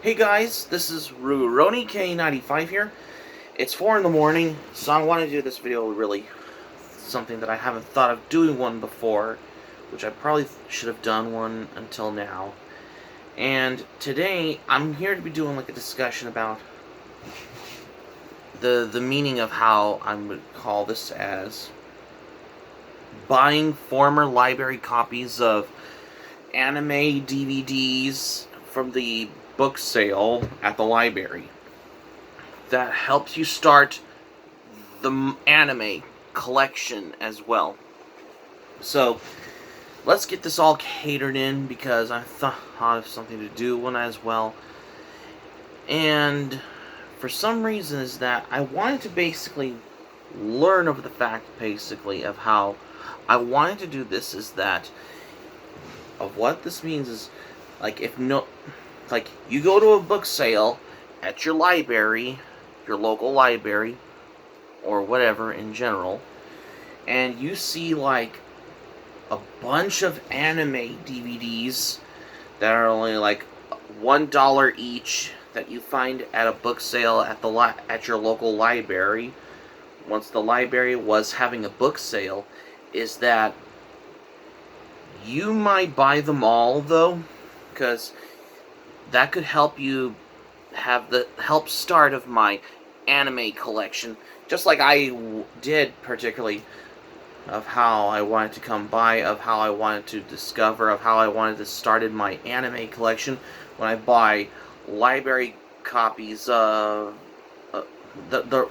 Hey guys, this is Rurouni K95 here. It's 4 in the morning, so I want to do this video really something that I haven't thought of doing one before, which I probably should have done one until now. And today, I'm here to be doing like a discussion about the meaning of how I would call this as buying former library copies of anime DVDs from the book sale at the library. That helps you start the anime collection as well. So, let's get this all catered in because I thought of something to do one as well. And for some reason is that I wanted to basically learn of the fact basically of how I wanted to do this is that of what this means is like like you go to a book sale at your library, your local library or whatever in general, and you see like a bunch of anime DVDs that are only like $1 each that you find at a book sale at at your local library once the library was having a book sale, is that you might buy them all though, because that could help you have the start of my anime collection, just like I did particularly of how I wanted to come by, of how I wanted to discover, of how I wanted to started my anime collection when I buy library copies of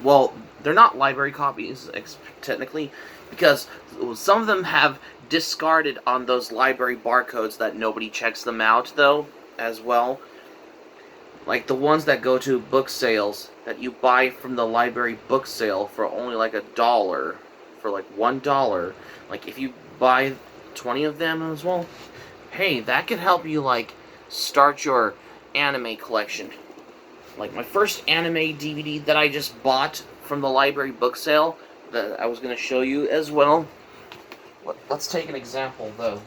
well, they're not library copies technically, because some of them have discarded on those library barcodes that nobody checks them out though as well. Like the ones that go to book sales that you buy from the library book sale for only like $1, for like $1. Like if you buy 20 of them as well, hey, that could help you like start your anime collection. Like my first anime DVD that I just bought from the library book sale that I was going to show you as well. Let's take an example though.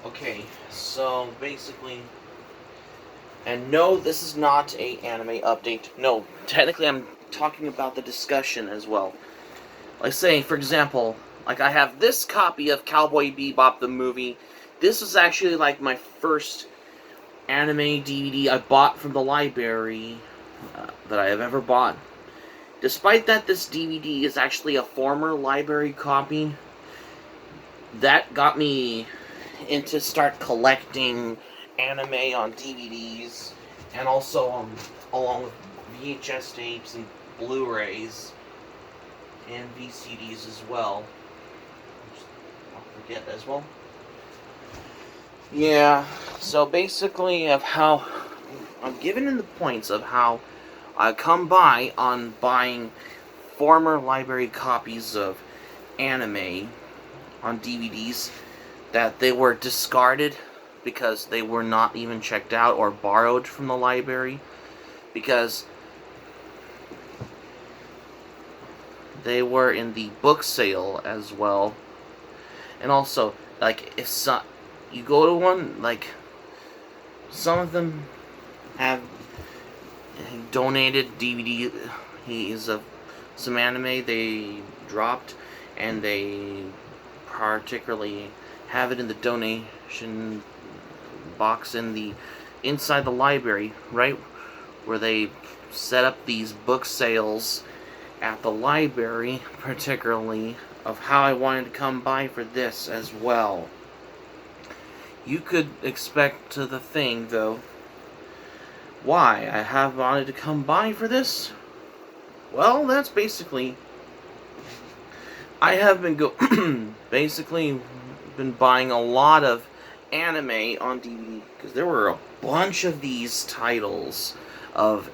Okay, so basically, and no, this is not a anime update. No, technically I'm talking about the discussion as well. Like say, for example, like I have this copy of Cowboy Bebop the movie. This was actually like my first anime DVD I bought from the library that I have ever bought. Despite that this DVD is actually a former library copy, that got me into start collecting anime on DVDs, and also along with VHS tapes and Blu-rays and VCDs as well. I'll forget as well. Yeah, so basically of how I'm giving in the points of how I come by on buying former library copies of anime on DVDs that they were discarded because they were not even checked out or borrowed from the library because they were in the book sale as well. And also, like, if you go to one, like, some of them have donated DVDs of some anime they dropped, and they particularly have it in the donation box inside the library, right where they set up these book sales at the library, particularly of how I wanted to come by for this as well. You could expect to the thing though, why I have wanted to come by for this? Well, that's basically I have been basically been buying a lot of anime on DVD because there were a bunch of these titles of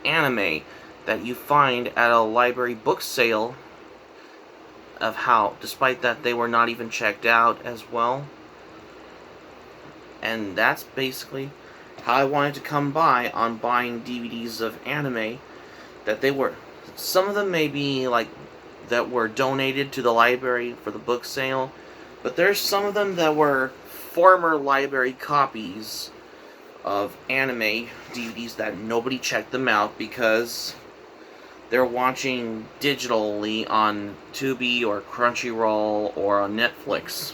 anime that you find at a library book sale, of how despite that they were not even checked out as well. And that's basically how I wanted to come by on buying DVDs of anime that they were, some of them may be like that were donated to the library for the book sale, but there's some of them that were former library copies of anime DVDs that nobody checked them out because they're watching digitally on Tubi or Crunchyroll or on Netflix.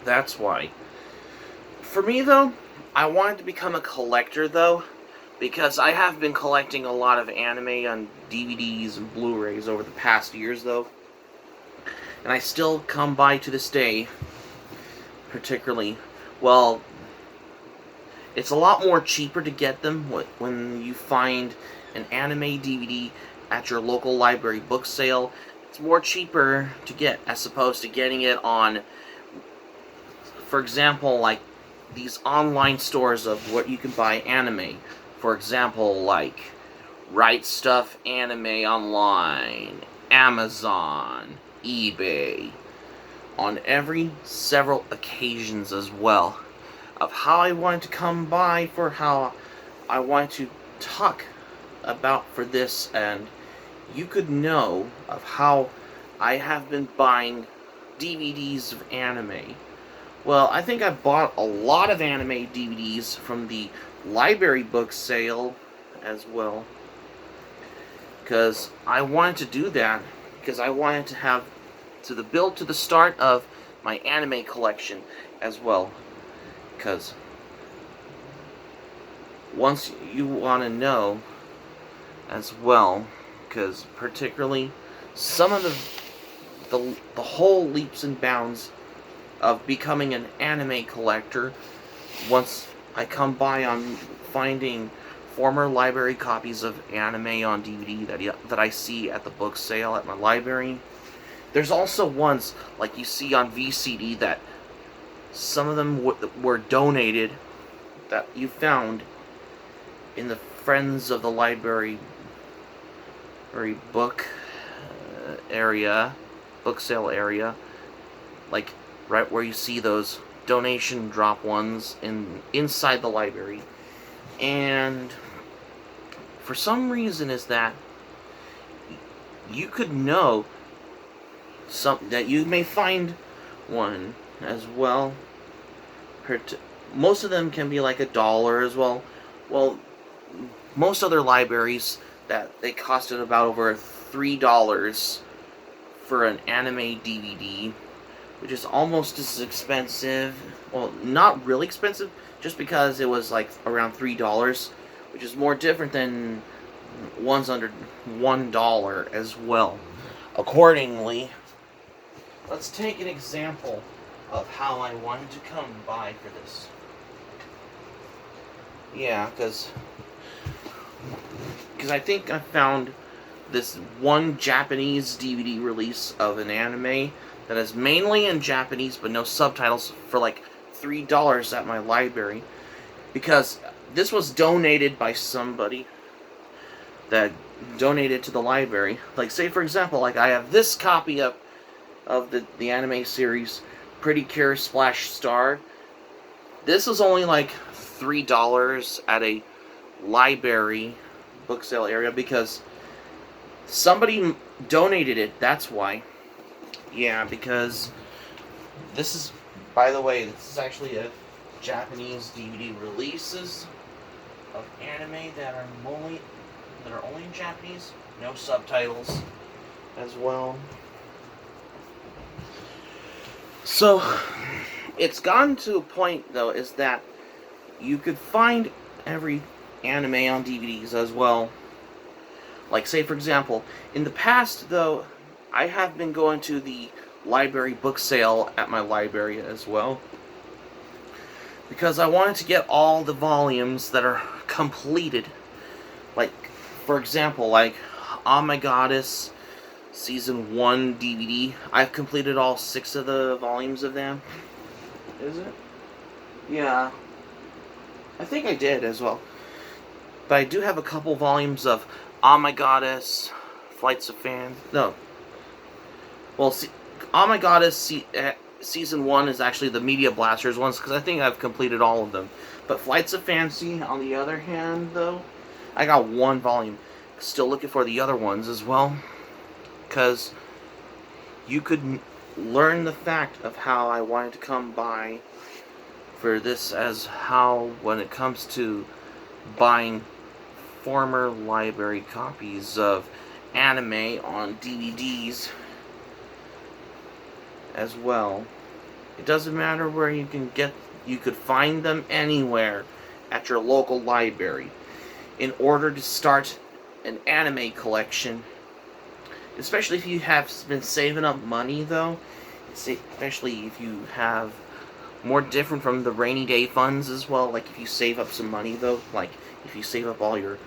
That's why. For me, though, I wanted to become a collector, though, because I have been collecting a lot of anime on DVDs and Blu-rays over the past years, though. And I still come by to this day, particularly, well, it's a lot more cheaper to get them when you find an anime DVD at your local library book sale. It's more cheaper to get as opposed to getting it on, for example, like these online stores of what you can buy anime. For example, like Right Stuff Anime Online, Amazon, eBay, on every several occasions as well, of how I wanted to come by for how I wanted to talk about for this, and you could know of how I have been buying DVDs of anime. Well, I think I bought a lot of anime DVDs from the library book sale as well, because I wanted to do that, because I wanted to have to the build to the start of my anime collection as well, because once you want to know as well, because particularly some of the whole leaps and bounds of becoming an anime collector, once I come by on finding former library copies of anime on DVD that I see at the book sale at my library. There's also ones like you see on VCD that some of them were donated, that you found in the Friends of the Library book area, book sale area, like right where you see those donation drop ones inside the library. And for some reason is that you could know that you may find one as well. Most of them can be like $1 as well. Well, most other libraries that they costed about over $3 for an anime DVD, which is almost as expensive. Well, not really expensive, just because it was like around $3, which is more different than ones under $1 as well. Accordingly, let's take an example of how I wanted to come by for this. Yeah, because I think I found this one Japanese DVD release of an anime that is mainly in Japanese but no subtitles for like $3 at my library, because this was donated by somebody that donated to the library. Like, say for example, like I have this copy of the anime series Pretty Cure Splash Star. This was only like $3 at a library book sale area because somebody donated it. That's why. Yeah, because this is, by the way, this is actually a Japanese DVD releases of anime that are only in Japanese, no subtitles as well. So it's gotten to a point though is that you could find every anime on DVDs as well. Like, say for example, in the past though, I have been going to the library book sale at my library as well, because I wanted to get all the volumes that are completed. Like, for example, like Oh My Goddess Season 1 DVD. I've completed all 6 of the volumes of them. Is it? Yeah. I think I did as well. But I do have a couple volumes of Oh My Goddess, Flights of Fans. No. Well, Oh My Goddess Season 1 is actually the Media Blasters ones, because I think I've completed all of them. But Flights of Fancy, on the other hand, though, I got 1 volume. Still looking for the other ones as well, because you could learn the fact of how I wanted to come by for this as how, when it comes to buying former library copies of anime on DVDs as well. It doesn't matter where you can get, you could find them anywhere at your local library. In order to start an anime collection, especially if you have been saving up money though, especially if you have more different from the rainy day funds as well, like if you save up some money though, like if you save up all your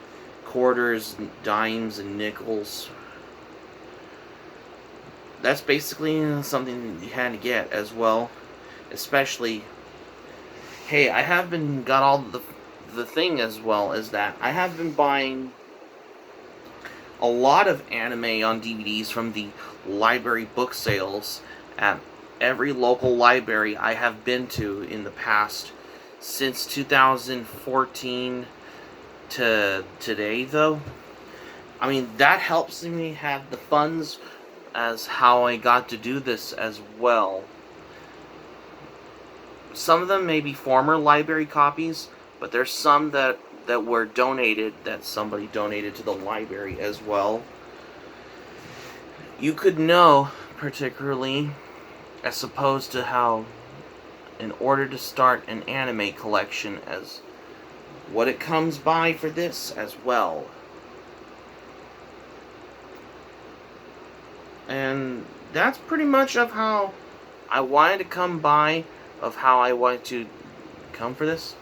quarters, dimes, and nickels, that's basically something you had to get as well. Especially, hey, I have been got all the thing as well is that I have been buying a lot of anime on DVDs from the library book sales at every local library I have been to in the past since 2014 to today though. I mean, that helps me have the funds as how I got to do this as well. Some of them may be former library copies, but there's some that were donated, that somebody donated to the library as well. You could know, particularly, as opposed to how, in order to start an anime collection, as what it comes by for this as well. And that's pretty much of how I wanted to come by, of how I wanted to come for this.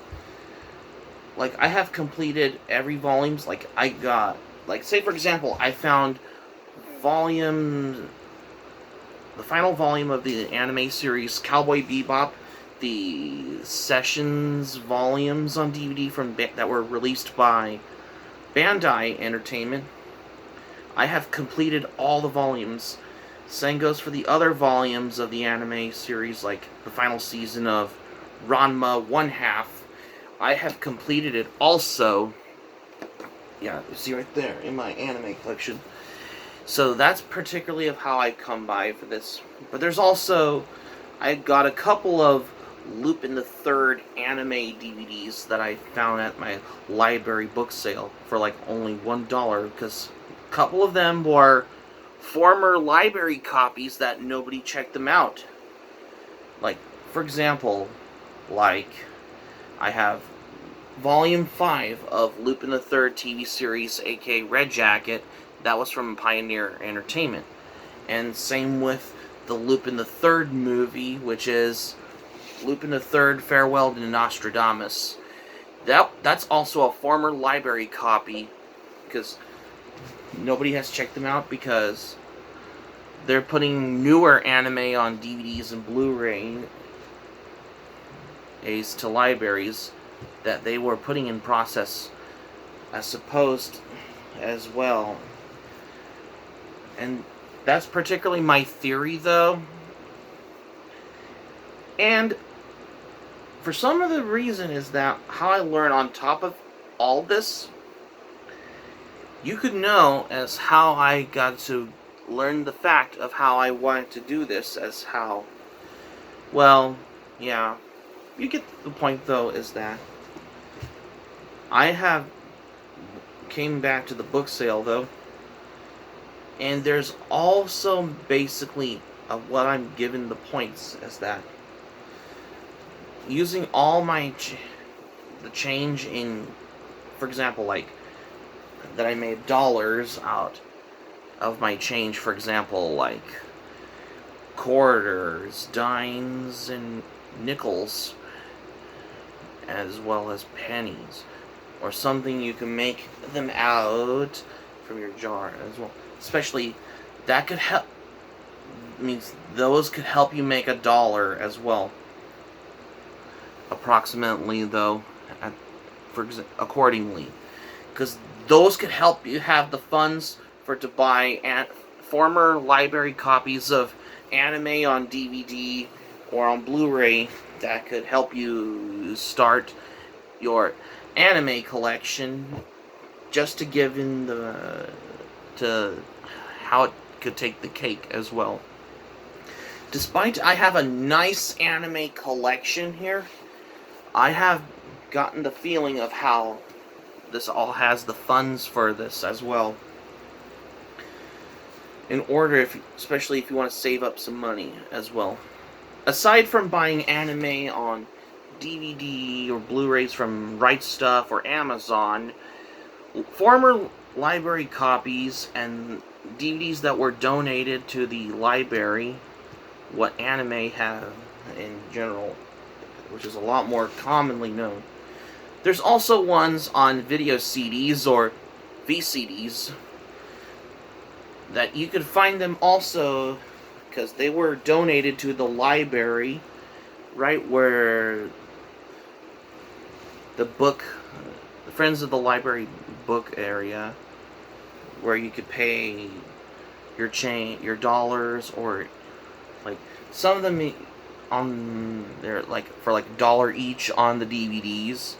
Like, I have completed every volumes, like, I got, like, say for example, I found the final volume of the anime series Cowboy Bebop, the Sessions volumes on DVD that were released by Bandai Entertainment. I have completed all the volumes. Same goes for the other volumes of the anime series, like the final season of Ranma 1/2. I have completed it also. Yeah, you see right there in my anime collection. So that's particularly of how I come by for this. But there's also, I got a couple of Lupin the Third anime DVDs that I found at my library book sale for like only $1, because a couple of them were former library copies that nobody checked them out. Like, for example, like, I have Volume 5 of Lupin the Third TV series, aka Red Jacket, that was from Pioneer Entertainment. And same with the Lupin the Third movie, which is Lupin the Third Farewell to Nostradamus. That's also a former library copy, because nobody has checked them out, because they're putting newer anime on DVDs and Blu-rays to libraries that they were putting in process, I suppose, as well. And that's particularly my theory, though. And for some of the reason is that how I learn on top of all this, you could know as how I got to learn the fact of how I wanted to do this, as how, well, yeah, you get the point though, is that I have came back to the book sale though, and there's also basically what I'm given the points is that using all my the change in, for example, like that I made dollars out of my change, for example, like quarters, dimes, and nickels, as well as pennies, or something you can make them out from your jar as well. Especially, that could help, means those could help you make $1 as well. Approximately, though, accordingly. Because those could help you have the funds to buy former library copies of anime on DVD or on Blu-ray that could help you start your anime collection, just to give in to how it could take the cake as well. Despite I have a nice anime collection here, I have gotten the feeling of how this all has the funds for this as well. In order, especially if you want to save up some money as well. Aside from buying anime on DVD or Blu-rays from Right Stuff or Amazon, former library copies and DVDs that were donated to the library, what anime have in general, which is a lot more commonly known. There's also ones on video CDs or VCDs that you could find them also because they were donated to the library, right where the Friends of the Library book area, where you could pay your dollars, or like some of them on there like for like $1 each on the DVDs.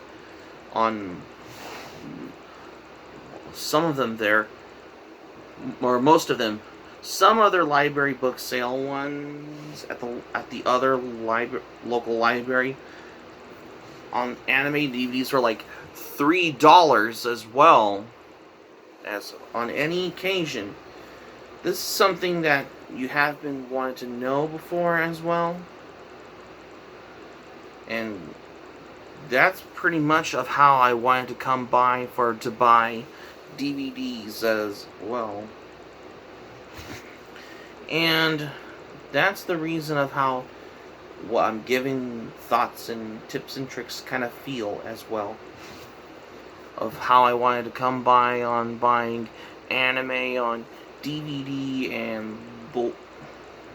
On some of them there, or most of them, some other library book sale ones at the other local library on anime DVDs were like $3 as well as on any occasion. This is something that you have been wanting to know before as well, and that's pretty much of how I wanted to come by to buy DVDs as well. And that's the reason of how what I'm giving thoughts and tips and tricks kind of feel as well. Of how I wanted to come by on buying anime on DVD and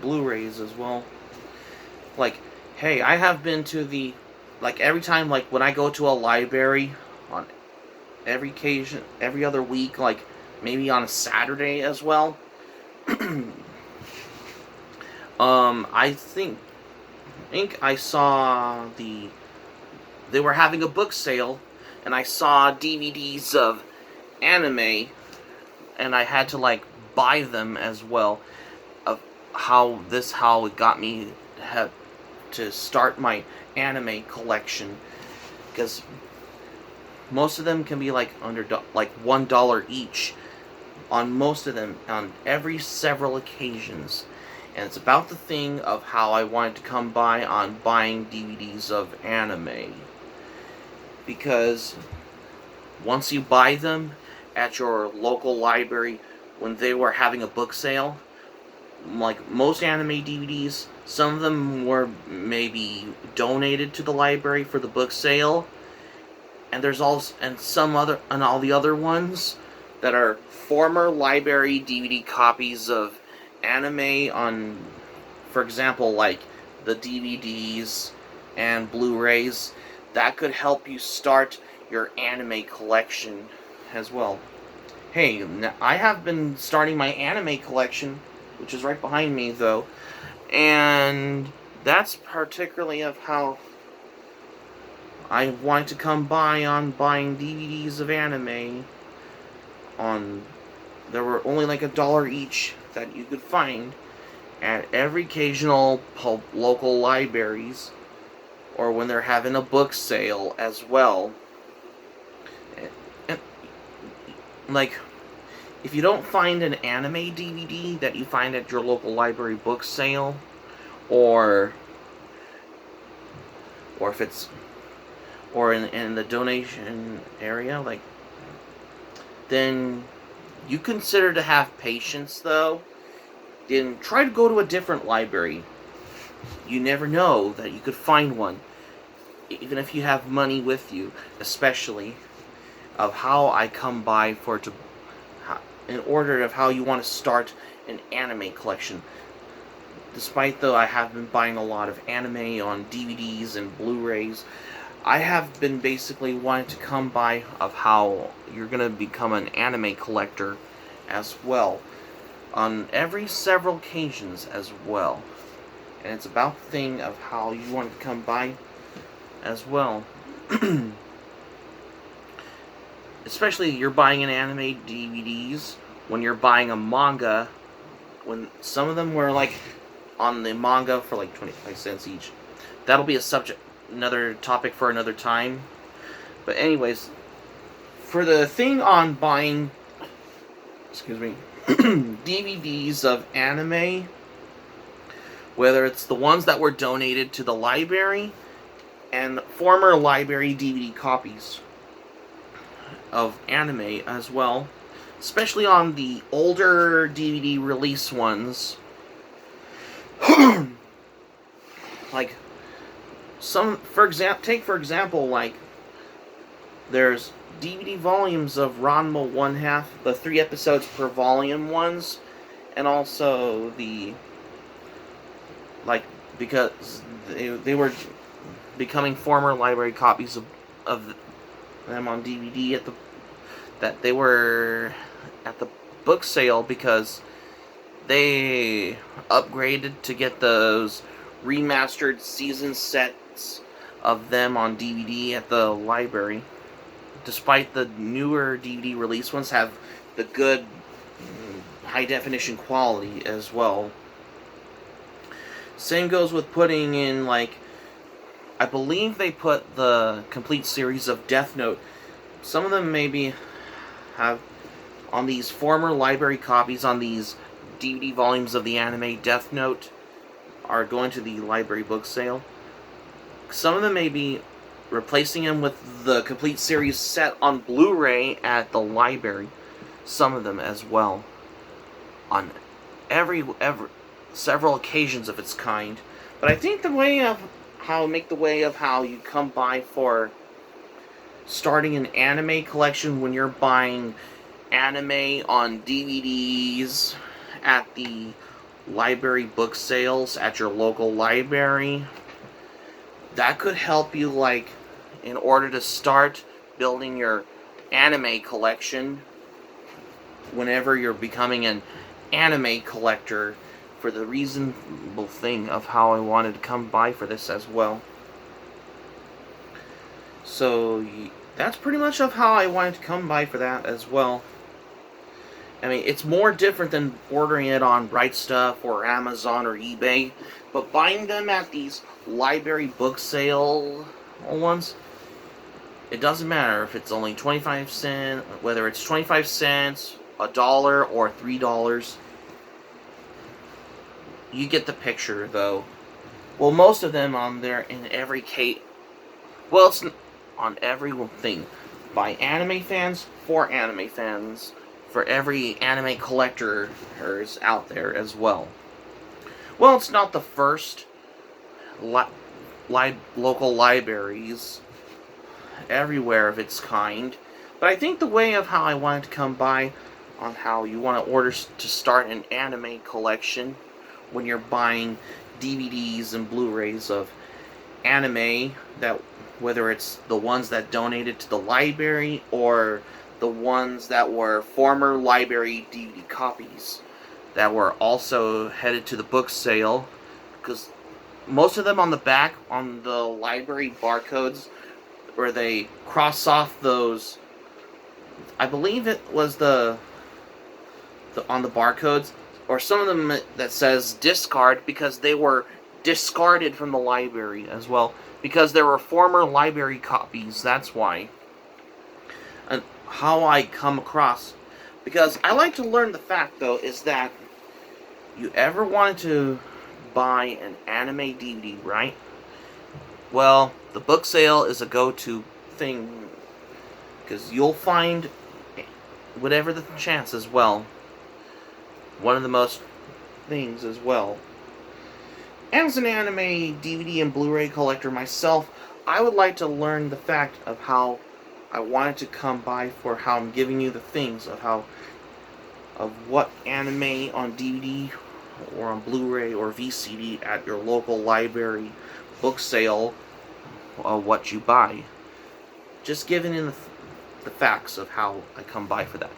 Blu-rays as well. Like, hey, I have been to the, like, every time, like, when I go to a library on every occasion, every other week, like, maybe on a Saturday as well, I think I saw they were having a book sale, and I saw DVDs of anime, and I had to, like, buy them as well. Of how it got me to start my anime collection, because most of them can be like under like $1 each on most of them on every several occasions. And it's about the thing of how I wanted to come by on buying DVDs of anime, because once you buy them at your local library when they were having a book sale, like most anime DVDs, some of them were maybe donated to the library for the book sale, and there's also all the other ones that are former library DVD copies of anime on, for example, like the DVDs and Blu-rays that could help you start your anime collection as well. Hey, I have been starting my anime collection, which is right behind me though, and that's particularly of how I wanted to come by on buying DVDs of anime. There were only like $1 each that you could find at every occasional local libraries, or when they're having a book sale as well. And like, if you don't find an anime DVD that you find at your local library book sale, or if it's in the donation area, like, then you consider to have patience though. Then try to go to a different library. You never know that you could find one, even if you have money with you, especially of how I come by in order of how you want to start an anime collection. Despite though I have been buying a lot of anime on DVDs and Blu-rays, I have been basically wanting to come by of how you're going to become an anime collector as well, on every several occasions as well. And it's about the thing of how you want to come by as well. Especially you're buying an anime DVDs, when you're buying a manga, when some of them were like on the manga for like 25 cents each. That'll be a subject another topic for another time. But anyways, for the thing on buying, excuse me, DVDs of anime, whether it's the ones that were donated to the library and former library DVD copies of anime as well, especially on the older DVD release ones, like take for example, like there's DVD volumes of Ranma 1/2, the 3 episodes per volume ones, and also the, like, because they were becoming former library copies of them on DVD that they were at the book sale because they upgraded to get those remastered season sets of them on DVD at the library. Despite the newer DVD release ones have the good high definition quality as well. Same goes with putting in, like, I believe they put the complete series of Death Note. Some of them maybe have on these former library copies on these DVD volumes of the anime Death Note are going to the library book sale. Some of them may be replacing them with the complete series set on Blu-ray at the library. Some of them as well. On several occasions of its kind. But I think the way of how you come by for starting an anime collection when you're buying anime on DVDs at the library book sales at your local library, that could help you, like, in order to start building your anime collection whenever you're becoming an anime collector, for the reasonable thing of how I wanted to come by for this as well. So that's pretty much of how I wanted to come by for that as well. I mean, it's more different than ordering it on Bright Stuff or Amazon or eBay, but buying them at these library book sale ones, it doesn't matter if it's only 25 cents, whether it's 25 cents, $1, or $3. You get the picture, though. Well, most of them on there in every case. Well, it's on every thing. By anime fans, for anime fans, for every anime collectors out there as well. Well, it's not the first local libraries everywhere of its kind, but I think the way of how I wanted to come by on how you want to order to start an anime collection when you're buying DVDs and Blu-rays of anime, that whether it's the ones that donated to the library or the ones that were former library DVD copies that were also headed to the book sale, because most of them on the back, on the library barcodes, where they cross off those, I believe it was the on the barcodes, or some of them that says discard, because they were discarded from the library as well, because there were former library copies. That's why. And how I come across, because I like to learn the fact, though, is that you ever wanted to buy an anime DVD, right? Well, the book sale is a go-to thing, because you'll find, whatever the chance as well, one of the most things as well. As an anime DVD and Blu-ray collector myself, I would like to learn the fact of how I wanted to come by for how I'm giving you the things of what anime on DVD or on Blu-ray or VCD at your local library book sale, what you buy. Just giving in the facts of how I come by for that.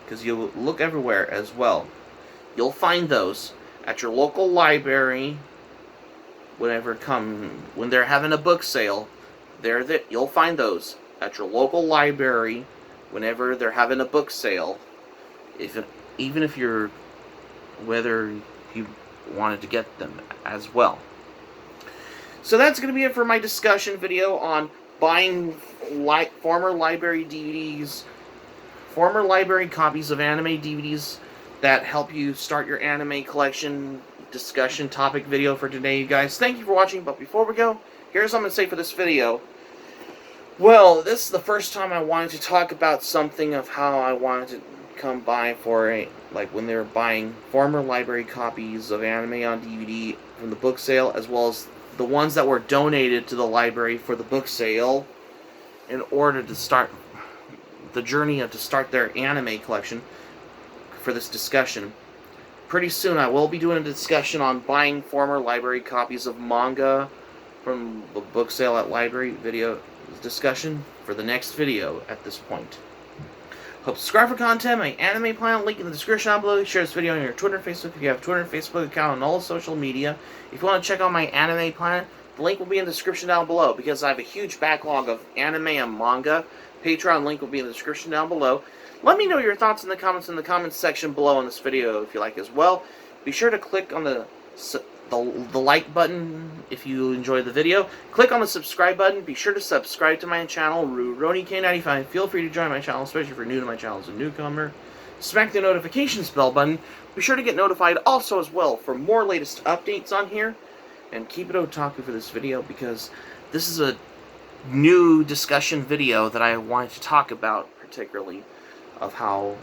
Because you'll look everywhere as well. You'll find those at your local library when they're having a book sale. You'll find those at your local library whenever they're having a book sale. Even if whether you wanted to get them as well. So that's going to be it for my discussion video on buying former library DVDs, former library copies of anime DVDs that help you start your anime collection discussion topic video for today, you guys. Thank you for watching, but before we go, here's what I'm going to say for this video. Well, this is the first time I wanted to talk about something of how I wanted to come by for like when they were buying former library copies of anime on DVD from the book sale, as well as the ones that were donated to the library for the book sale in order to start the journey of to start their anime collection for this discussion. Pretty soon I will be doing a discussion on buying former library copies of manga from the book sale at library video discussion for the next video at this point. Hope to subscribe for content. My anime plan link in the description down below. Share this video on your Twitter and Facebook if you have a Twitter and Facebook account on all social media. If you want to check out my anime plan, the link will be in the description down below because I have a huge backlog of anime and manga. Patreon link will be in the description down below. Let me know your thoughts in the comments section below on this video if you like as well. Be sure to click on the like button if you enjoyed the video. Click on the subscribe button. Be sure to subscribe to my channel, RuRoniK95. Feel free to join my channel, especially if you're new to my channel as a newcomer. Smack the notifications bell button. Be sure to get notified also as well for more latest updates on here. And keep it otaku for this video because this is a new discussion video that I wanted to talk about particularly of how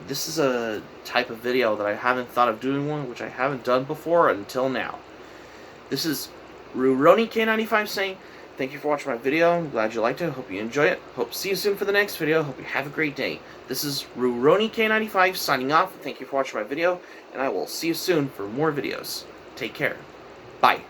this is a type of video that I haven't thought of doing one, which I haven't done before until now. This is RuRoniK95 saying, thank you for watching my video. I'm glad you liked it. Hope you enjoy it. Hope to see you soon for the next video. Hope you have a great day. This is RuRoniK95 signing off. Thank you for watching my video, and I will see you soon for more videos. Take care. Bye.